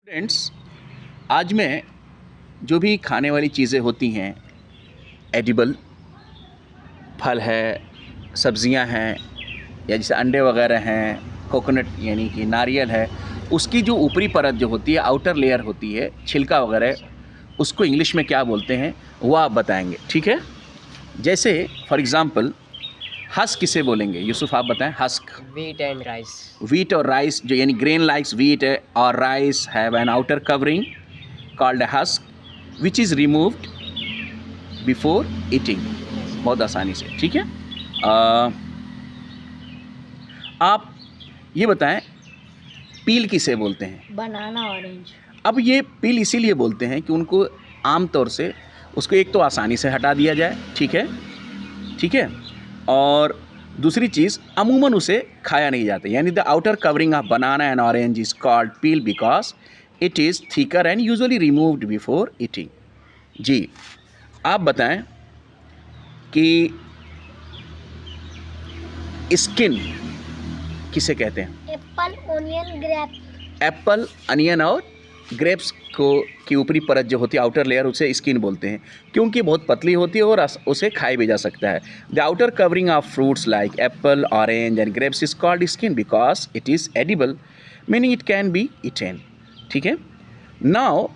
Friends, आज मैं जो भी खाने वाली चीज़ें होती हैं, एडिबल फल है, सब्जियां हैं, या जैसे अंडे वगैरह हैं, कोकोनट यानी कि नारियल है, उसकी जो ऊपरी परत जो होती है, आउटर लेयर होती है, छिलका वगैरह, उसको इंग्लिश में क्या बोलते हैं वो आप बताएंगे, ठीक है। जैसे फॉर एग्ज़ाम्पल हस्क किसे बोलेंगे, यूसुफ आप बताएं। Husk, Wheat and rice. Wheat और राइस, जो यानी ग्रेन लाइक्स वीट और rice have an outer covering called a husk which is removed before eating। बहुत आसानी से, ठीक है। आप ये बताएं पील किसे बोलते हैं। Banana orange. अब ये पील इसीलिए बोलते हैं कि उनको आम तौर से उसको एक तो आसानी से हटा दिया जाए, ठीक है, ठीक है, और दूसरी चीज़ अमूमन उसे खाया नहीं जाता, यानी the outer covering of banana and orange is called peel because it is thicker and usually removed before eating. जी, आप बताएं कि स्किन किसे कहते हैं। Apple, onion, grape. Apple, onion और ग्रेप्स को की ऊपरी परत जो होती है, आउटर लेयर, उसे स्किन बोलते हैं क्योंकि बहुत पतली होती है और उसे खाया भी जा सकता है। The outer covering of fruits like Apple, orange and grapes is called skin because it is edible, meaning it can be eaten, ठीक है। नाउ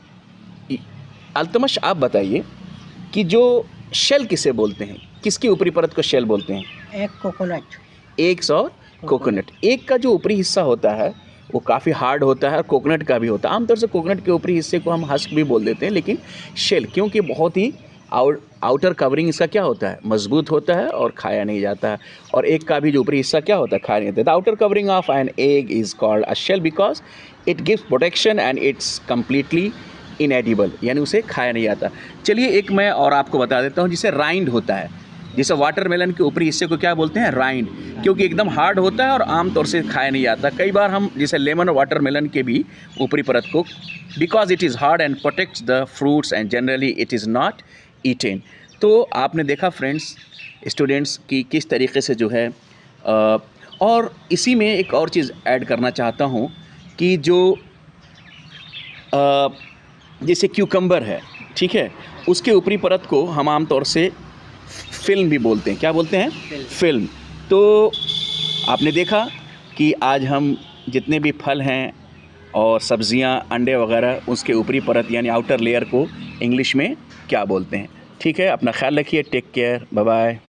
अल्तमश आप बताइए कि जो शेल किसे बोलते हैं, किसकी ऊपरी परत को शेल बोलते हैं। एक कोकोनट. एग्स और कोकोनट। एग का जो ऊपरी हिस्सा होता है वो काफ़ी हार्ड होता है और कोकोनट का भी होता है। आमतौर से कोकोनट के ऊपरी हिस्से को हम हस्क भी बोल देते हैं, लेकिन शेल क्योंकि बहुत ही आउटर कवरिंग इसका क्या होता है, मजबूत होता है और खाया नहीं जाता है। और एग का भी जो ऊपरी हिस्सा क्या होता है, खाया नहीं जाता। The outer covering of an egg is called a shell because it gives protection and it's completely inedible, यानी उसे खाया नहीं जाता। चलिए एक मैं और आपको बता देता हूँ, जिसे राइंड होता है, जैसे वाटरमेलन के ऊपरी हिस्से को क्या बोलते हैं, राइंड, क्योंकि एकदम हार्ड होता है और आमतौर से खाया नहीं जाता। कई बार हम जैसे लेमन और वाटरमेलन के भी ऊपरी परत को, because it is hard and protects the fruits and generally it is not eaten. तो आपने देखा फ्रेंड्स, स्टूडेंट्स, कि किस तरीके से जो है और इसी में एक और चीज़ ऐड करना चाहता हूँ कि जो जैसे क्यूकम्बर है, ठीक है, उसके ऊपरी परत को हम आमतौर से फिल्म भी बोलते हैं। क्या बोलते हैं, फिल्म। तो आपने देखा कि आज हम जितने भी फल हैं और सब्जियां, अंडे वगैरह, उसके ऊपरी परत यानी आउटर लेयर को इंग्लिश में क्या बोलते हैं। ठीक है, अपना ख्याल रखिए, टेक केयर, बाय बाय।